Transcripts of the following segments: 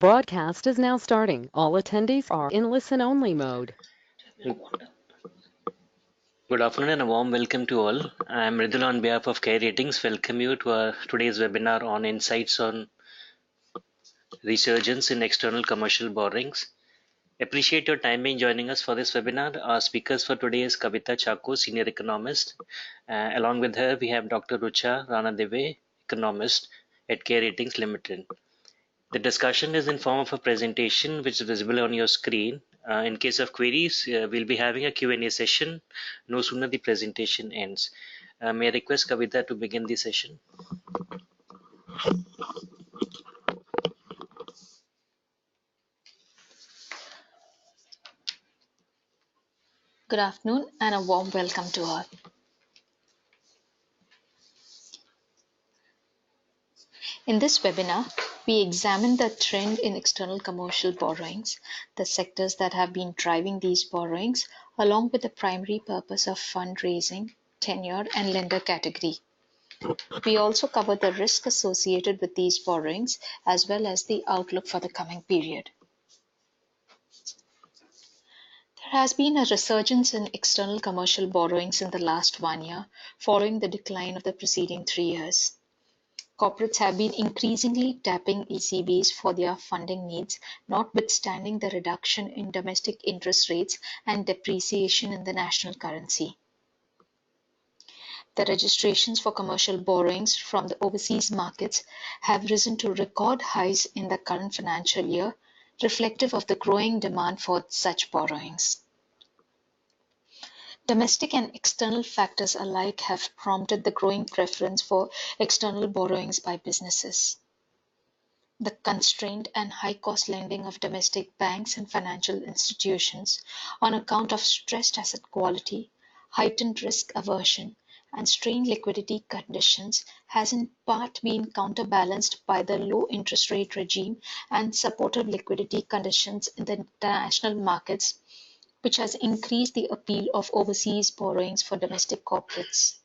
Broadcast is now starting. All attendees are in listen-only mode. Good afternoon and a warm welcome to all. I am Ridul on behalf of Care Ratings. Welcome you to our today's webinar on insights on resurgence in external commercial borrowings. Appreciate your time in joining us for this webinar. Our speakers for today is Kavita, Chacko, Senior Economist. Along with her, we have Dr. Rucha, Ranadive, Economist at Care Ratings Limited. The discussion is in form of a presentation which is visible on your screen. In case of queries, we'll be having a Q&A session no sooner the presentation ends. May I request Kavita to begin the session? Good afternoon and a warm welcome to all. In this webinar, we examine the trend in external commercial borrowings, the sectors that have been driving these borrowings, along with the primary purpose of fundraising, tenure, and lender category. We also cover the risk associated with these borrowings as well as the outlook for the coming period. There has been a resurgence in external commercial borrowings in the last 1 year, following the decline of the preceding 3 years. Corporates have been increasingly tapping ECBs for their funding needs, notwithstanding the reduction in domestic interest rates and depreciation in the national currency. The registrations for commercial borrowings from the overseas markets have risen to record highs in the current financial year, reflective of the growing demand for such borrowings. Domestic and external factors alike have prompted the growing preference for external borrowings by businesses. The constrained and high-cost lending of domestic banks and financial institutions on account of stressed asset quality, heightened risk aversion, and strained liquidity conditions has in part been counterbalanced by the low interest rate regime and supportive liquidity conditions in the international markets, which has increased the appeal of overseas borrowings for domestic corporates.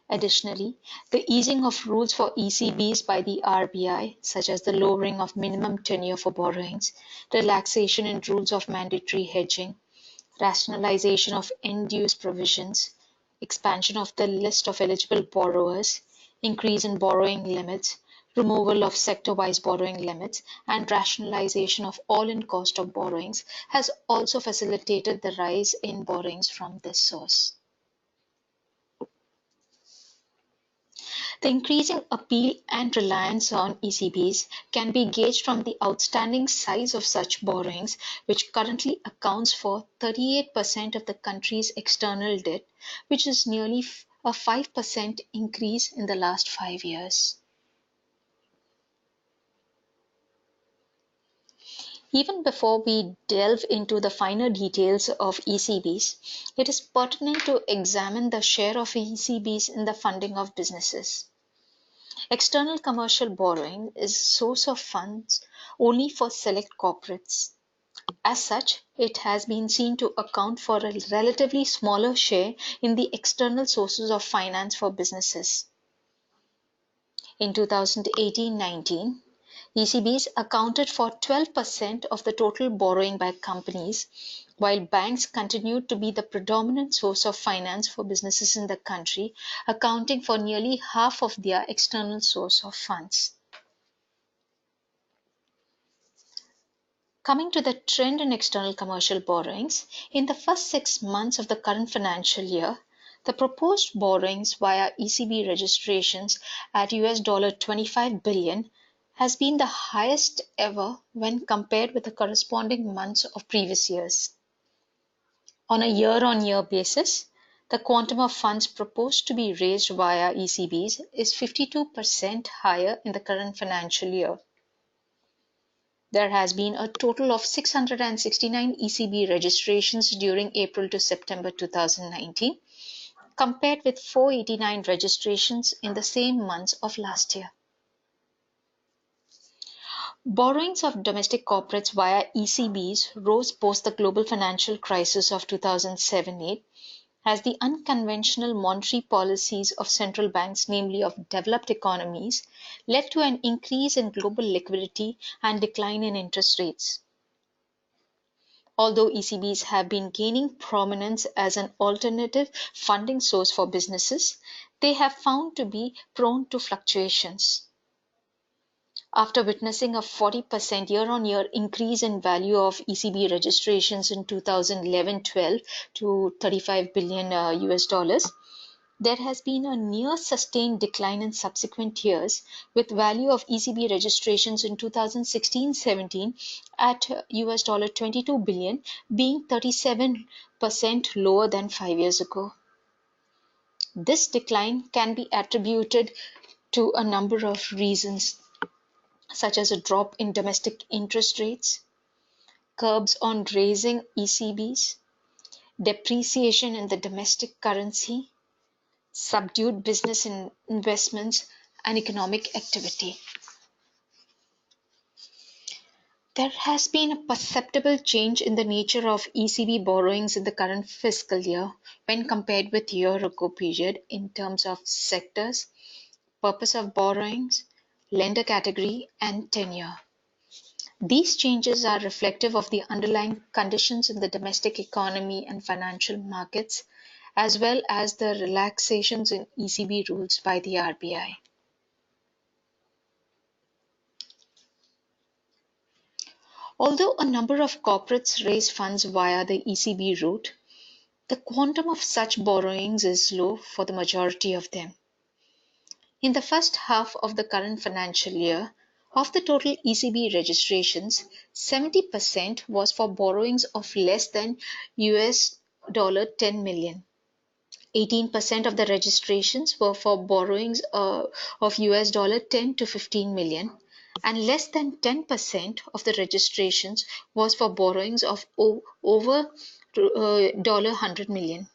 Additionally, the easing of rules for ECBs by the RBI, such as the lowering of minimum tenure for borrowings, relaxation in rules of mandatory hedging, rationalization of end-use provisions, expansion of the list of eligible borrowers, increase in borrowing limits, removal of sector-wise borrowing limits, and rationalization of all-in cost of borrowings has also facilitated the rise in borrowings from this source. The increasing appeal and reliance on ECBs can be gauged from the outstanding size of such borrowings, which currently accounts for 38% of the country's external debt, which is nearly a 5% increase in the last 5 years. Even before we delve into the finer details of ECBs, it is pertinent to examine the share of ECBs in the funding of businesses. External commercial borrowing is a source of funds only for select corporates. As such, it has been seen to account for a relatively smaller share in the external sources of finance for businesses. In 2018-19, ECBs accounted for 12% of the total borrowing by companies, while banks continued to be the predominant source of finance for businesses in the country, accounting for nearly half of their external source of funds. Coming to the trend in external commercial borrowings, in the first 6 months of the current financial year, the proposed borrowings via ECB registrations at $25 billion has been the highest ever when compared with the corresponding months of previous years. On a year-on-year basis, the quantum of funds proposed to be raised via ECBs is 52% higher in the current financial year. There has been a total of 669 ECB registrations during April to September 2019, compared with 489 registrations in the same months of last year. Borrowings of domestic corporates via ECBs rose post the global financial crisis of 2007-8, as the unconventional monetary policies of central banks, namely of developed economies, led to an increase in global liquidity and decline in interest rates. Although ECBs have been gaining prominence as an alternative funding source for businesses, they have found to be prone to fluctuations. After witnessing a 40% year-on-year increase in value of ECB registrations in 2011-12 to 35 billion US dollars, there has been a near sustained decline in subsequent years, with value of ECB registrations in 2016-17 at US dollar 22 billion being 37% lower than 5 years ago. This decline can be attributed to a number of reasons, such as a drop in domestic interest rates, curbs on raising ECBs, depreciation in the domestic currency, subdued business investments, and economic activity. There has been a perceptible change in the nature of ECB borrowings in the current fiscal year when compared with year-ago period in terms of sectors, purpose of borrowings, lender category, and tenure. These changes are reflective of the underlying conditions in the domestic economy and financial markets, as well as the relaxations in ECB rules by the RBI. Although a number of corporates raise funds via the ECB route, the quantum of such borrowings is low for the majority of them. In the first half of the current financial year, of the total ECB registrations, 70% was for borrowings of less than US dollar 10 million. 18% of the registrations were for borrowings of US dollar 10 to 15 million, and less than 10% of the registrations was for borrowings of over $100 million.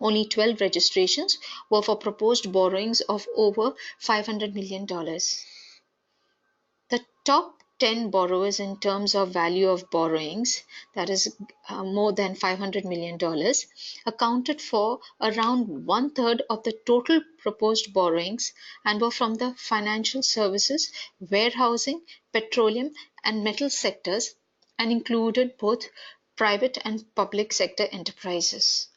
Only 12 registrations were for proposed borrowings of over $500 million. The top 10 borrowers in terms of value of borrowings, that is more than $500 million, accounted for around one-third of the total proposed borrowings and were from the financial services, warehousing, petroleum, and metal sectors, and included both private and public sector enterprises.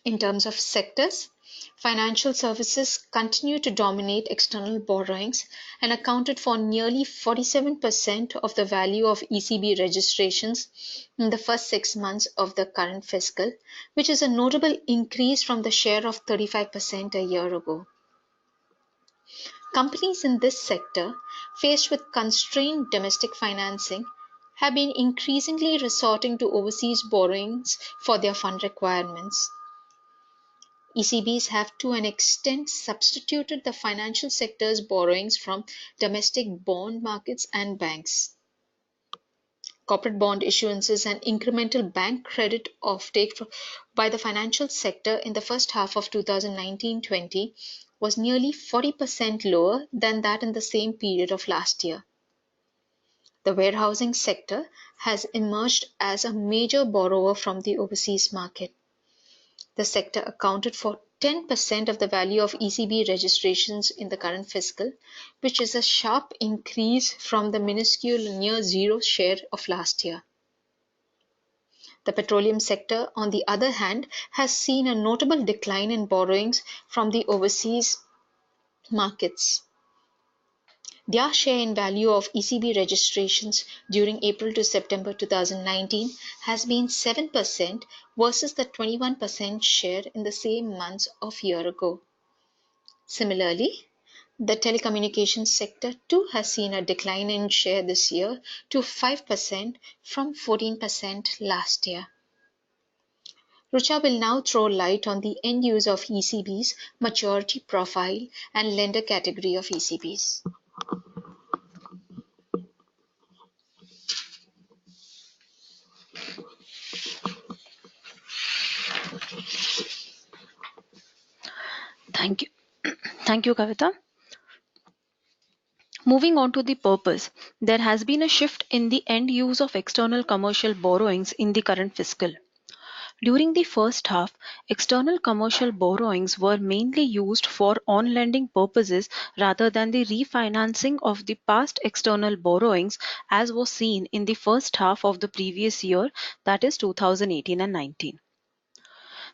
In terms of sectors, financial services continue to dominate external borrowings and accounted for nearly 47% of the value of ECB registrations in the first 6 months of the current fiscal, which is a notable increase from the share of 35% a year ago. Companies in this sector, faced with constrained domestic financing, have been increasingly resorting to overseas borrowings for their fund requirements. ECBs have to an extent substituted the financial sector's borrowings from domestic bond markets and banks. Corporate bond issuances and incremental bank credit offtake by the financial sector in the first half of 2019-20 was nearly 40% lower than that in the same period of last year. The warehousing sector has emerged as a major borrower from the overseas market. The sector accounted for 10% of the value of ECB registrations in the current fiscal, which is a sharp increase from the minuscule near zero share of last year. The petroleum sector, on the other hand, has seen a notable decline in borrowings from the overseas markets. Their share in value of ECB registrations during April to September 2019 has been 7% versus the 21% share in the same months of year ago. Similarly, the telecommunications sector too has seen a decline in share this year to 5% from 14% last year. Rucha will now throw light on the end use of ECBs, maturity profile, and lender category of ECBs. Thank you. Thank you, Kavita. Moving on to the purpose, there has been a shift in the end use of external commercial borrowings in the current fiscal. During the first half, external commercial borrowings were mainly used for on-lending purposes rather than the refinancing of the past external borrowings as was seen in the first half of the previous year, that is 2018 and 19.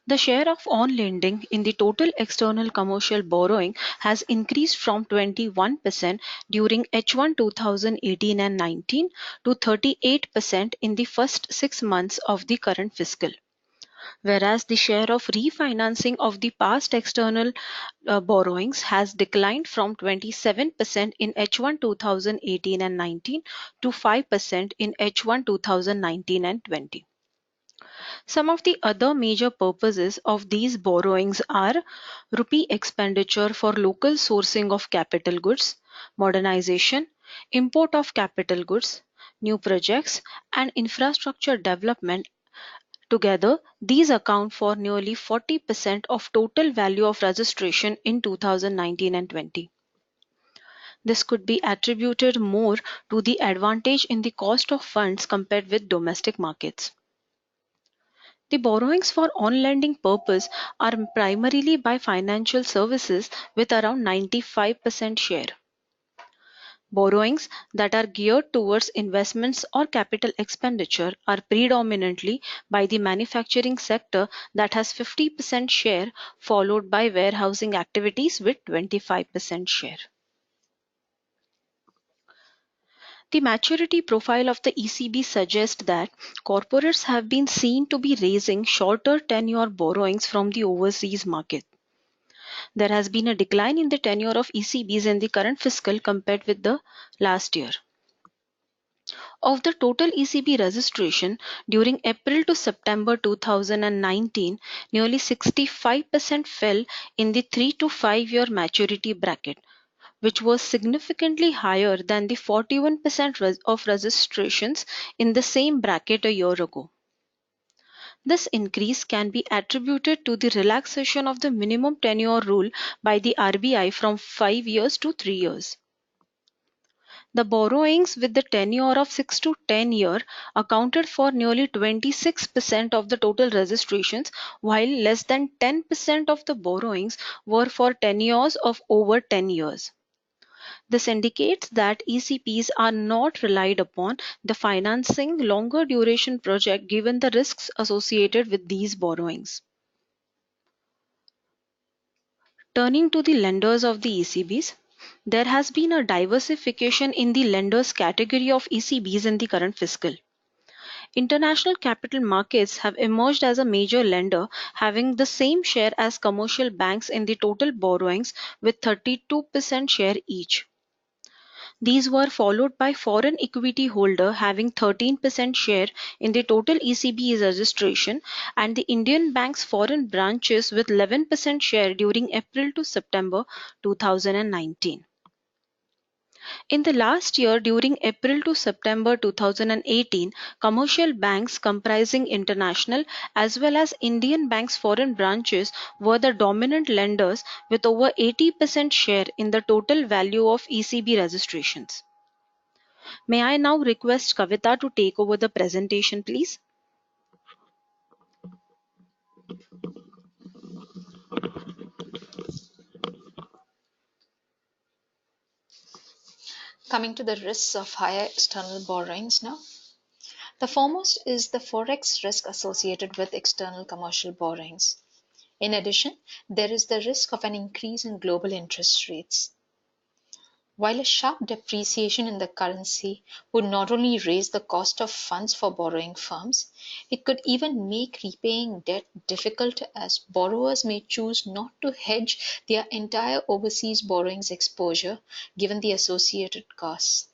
The share of on-lending in the total external commercial borrowing has increased from 21% during H1 2018 and 19 to 38% in the first 6 months of the current fiscal, whereas the share of refinancing of the past external borrowings has declined from 27% in H1 2018 and 19 to 5% in H1 2019 and 20. Some of the other major purposes of these borrowings are rupee expenditure for local sourcing of capital goods, modernization, import of capital goods, new projects, and infrastructure development. Together, these account for nearly 40% of total value of registration in 2019 and 20. This could be attributed more to the advantage in the cost of funds compared with domestic markets. The borrowings for on-lending purpose are primarily by financial services with around 95% share. Borrowings that are geared towards investments or capital expenditure are predominantly by the manufacturing sector that has 50% share, followed by warehousing activities with 25% share. The maturity profile of the ECB suggests that corporates have been seen to be raising shorter tenure borrowings from the overseas market. There has been a decline in the tenure of ECBs in the current fiscal compared with the last year. Of the total ECB registration during April to September 2019, nearly 65% fell in the 3 to 5 year maturity bracket, which was significantly higher than the 41% of registrations in the same bracket a year ago. This increase can be attributed to the relaxation of the minimum tenure rule by the RBI from 5 years to 3 years. The borrowings with the tenure of 6 to 10 years accounted for nearly 26% of the total registrations, while less than 10% of the borrowings were for tenures of over 10 years. This indicates that ECPs are not relied upon the financing longer duration project given the risks associated with these borrowings. Turning to the lenders of the ECBs, there has been a diversification in the lenders category of ECBs in the current fiscal. International capital markets have emerged as a major lender, having the same share as commercial banks in the total borrowings with 32% share each. These were followed by foreign equity holder having 13% share in the total ECB's registration and the Indian bank's foreign branches with 11% share during April to September 2019. In the last year, during April to September 2018, commercial banks comprising international as well as Indian banks' foreign branches were the dominant lenders with over 80% share in the total value of ECB registrations. May I now request Kavita to take over the presentation, please? Coming to the risks of higher external borrowings now. The foremost is the forex risk associated with external commercial borrowings. In addition, there is the risk of an increase in global interest rates. While a sharp depreciation in the currency would not only raise the cost of funds for borrowing firms, it could even make repaying debt difficult as borrowers may choose not to hedge their entire overseas borrowings exposure given the associated costs.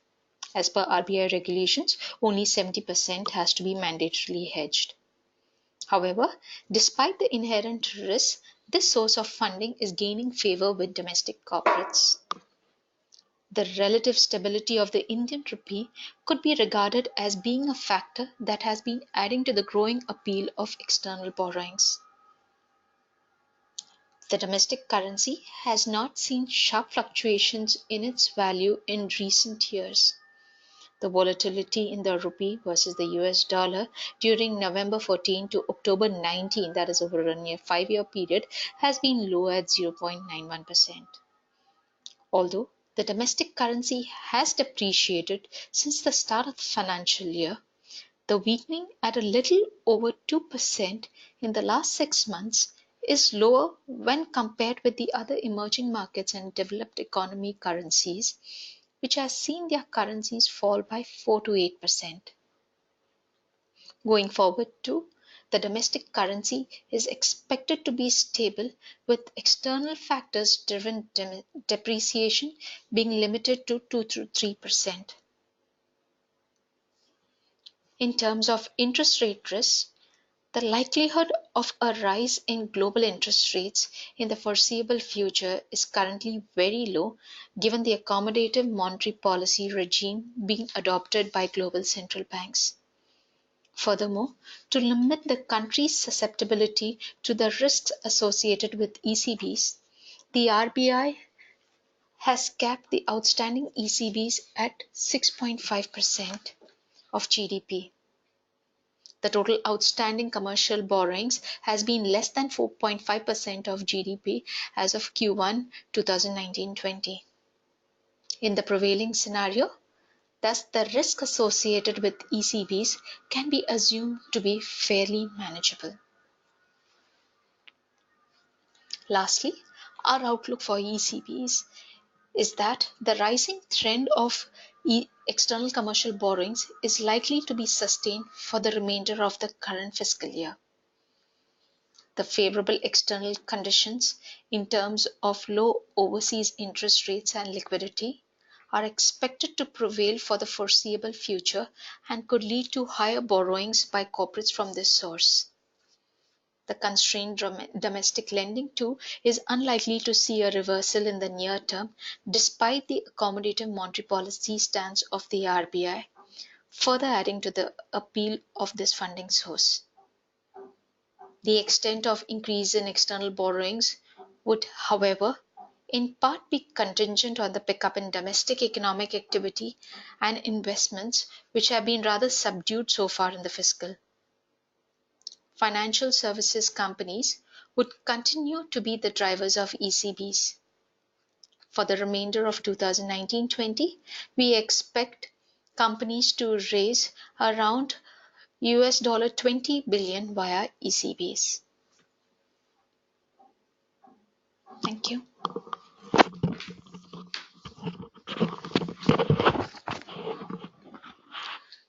As per RBI regulations, only 70% has to be mandatorily hedged. However, despite the inherent risks, this source of funding is gaining favor with domestic corporates. The relative stability of the Indian rupee could be regarded as being a factor that has been adding to the growing appeal of external borrowings. The domestic currency has not seen sharp fluctuations in its value in recent years. The volatility in the rupee versus the US dollar during November 14 to October 19, that is over a near 5-year period, has been low at 0.91%. Although the domestic currency has depreciated since the start of the financial year, the weakening at a little over 2% in the last 6 months is lower when compared with the other emerging markets and developed economy currencies, which has seen their currencies fall by 4 to 8%. Going forward too, the domestic currency is expected to be stable with external factors driven depreciation being limited to 2 to 3%. In terms of interest rate risks, the likelihood of a rise in global interest rates in the foreseeable future is currently very low given the accommodative monetary policy regime being adopted by global central banks. Furthermore, to limit the country's susceptibility to the risks associated with ECBs, the RBI has capped the outstanding ECBs at 6.5% of GDP. The total outstanding commercial borrowings has been less than 4.5% of GDP as of Q1 2019-20. In the prevailing scenario, thus the risk associated with ECBs can be assumed to be fairly manageable. Lastly, our outlook for ECBs is that the rising trend of external commercial borrowings is likely to be sustained for the remainder of the current fiscal year. The favorable external conditions in terms of low overseas interest rates and liquidity are expected to prevail for the foreseeable future and could lead to higher borrowings by corporates from this source. The constrained domestic lending too is unlikely to see a reversal in the near term despite the accommodative monetary policy stance of the RBI, further adding to the appeal of this funding source. The extent of increase in external borrowings would, however, in part be contingent on the pickup in domestic economic activity and investments, which have been rather subdued so far in the fiscal. Financial services companies would continue to be the drivers of ECBs. For the remainder of 2019-20, we expect companies to raise around $20 billion via ECBs. Thank you.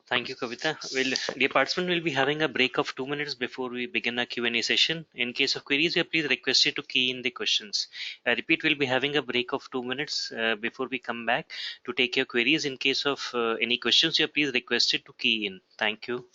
Thank you, Kavita. Well, dear participant, will be having a break of 2 minutes before we begin our Q&A session. In case of queries, we are please requested to key in the questions. I repeat, we'll be having a break of 2 minutes before we come back to take your queries. In case of any questions, you are please requested to key in. Thank you.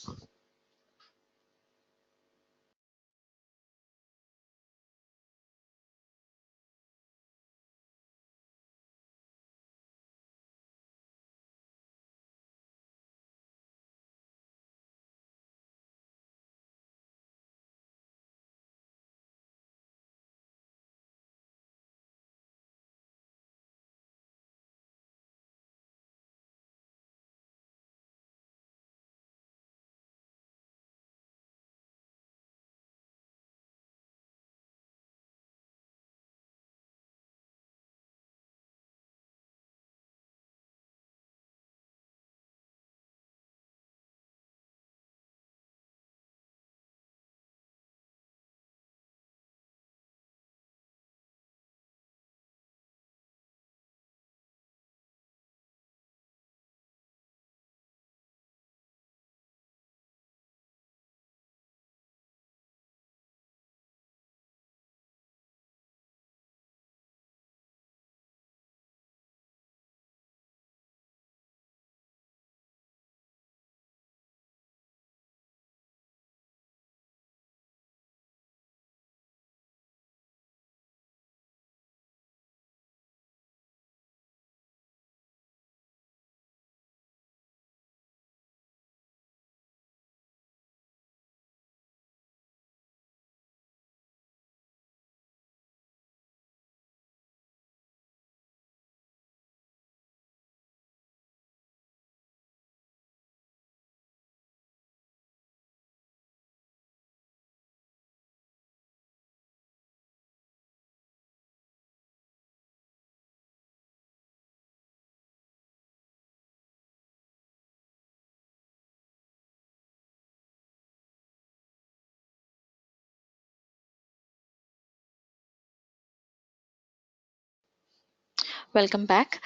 Welcome back.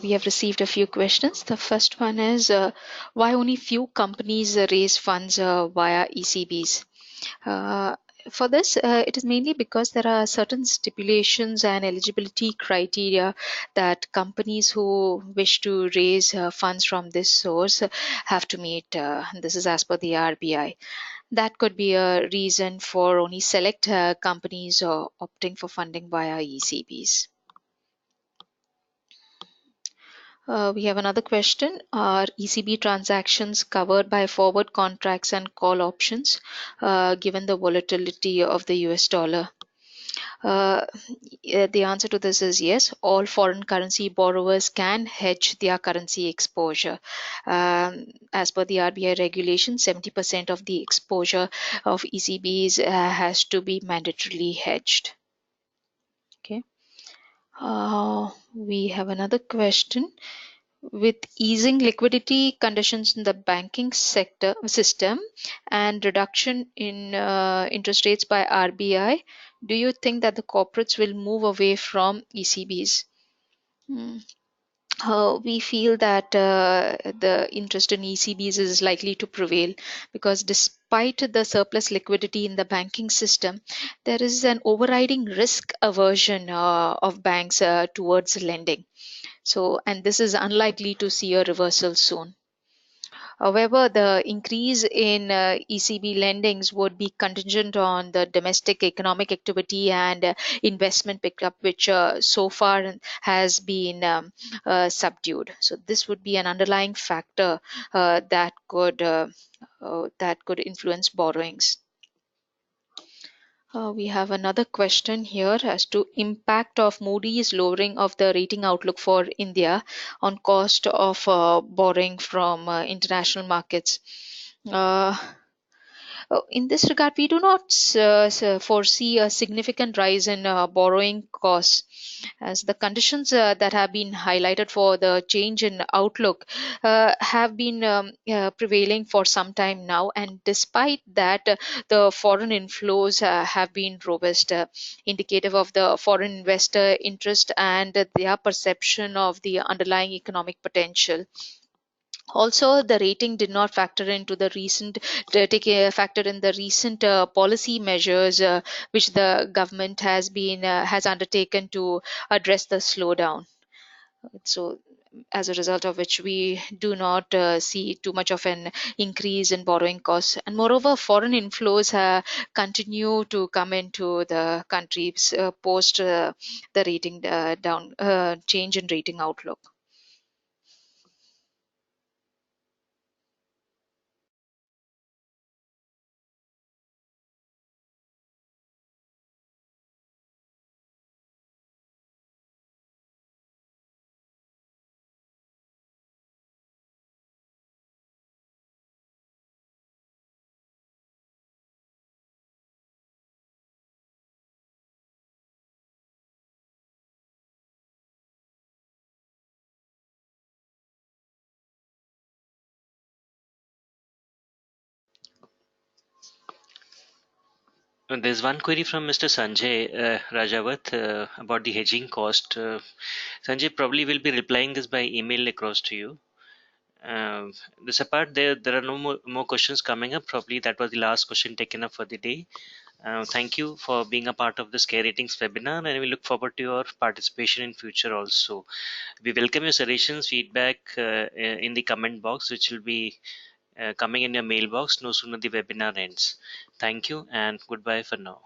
We have received a few questions. The first one is why only few companies raise funds via ECBs? Uh, for this, it is mainly because there are certain stipulations and eligibility criteria that companies who wish to raise funds from this source have to meet. This is as per the RBI. That could be a reason for only select companies opting for funding via ECBs. We have another question. Are ECB transactions covered by forward contracts and call options, given the volatility of the US dollar? Uh, the answer to this is yes. All foreign currency borrowers can hedge their currency exposure. As per the RBI regulation, 70% of the exposure of ECBs has to be mandatorily hedged. Okay. We have another question. With easing liquidity conditions in the banking sector system and reduction in interest rates by RBI, do you think that the corporates will move away from ECBs? Hmm. We feel that the interest in ECBs is likely to prevail because despite the surplus liquidity in the banking system, there is an overriding risk aversion of banks towards lending. So, and this is unlikely to see a reversal soon. However, the increase in ECB lendings would be contingent on the domestic economic activity and investment pickup, which so far has been subdued. So, this would be an underlying factor that could influence borrowings. We have another question here as to impact of Moody's lowering of the rating outlook for India on cost of borrowing from international markets. Uh, in this regard, we do not foresee a significant rise in borrowing costs, as the conditions that have been highlighted for the change in outlook have been prevailing for some time now. And despite that, the foreign inflows have been robust, indicative of the foreign investor interest and their perception of the underlying economic potential. Also, the rating did not factor into the recent factor in the recent policy measures which the government has undertaken to address the slowdown. So, as a result of which, we do not see too much of an increase in borrowing costs. And moreover, foreign inflows continue to come into the countries post the rating down change in rating outlook. There's one query from Mr. Sanjay Rajawat about the hedging cost. Sanjay probably will be replying this by email across to you. This apart, there are no more questions coming up. Probably that was the last question taken up for the day. Thank you for being a part of this Care Ratings webinar, and we look forward to your participation in future also. We welcome your suggestions, feedback in the comment box, which will be coming in your mailbox no sooner the webinar ends. Thank you and goodbye for now.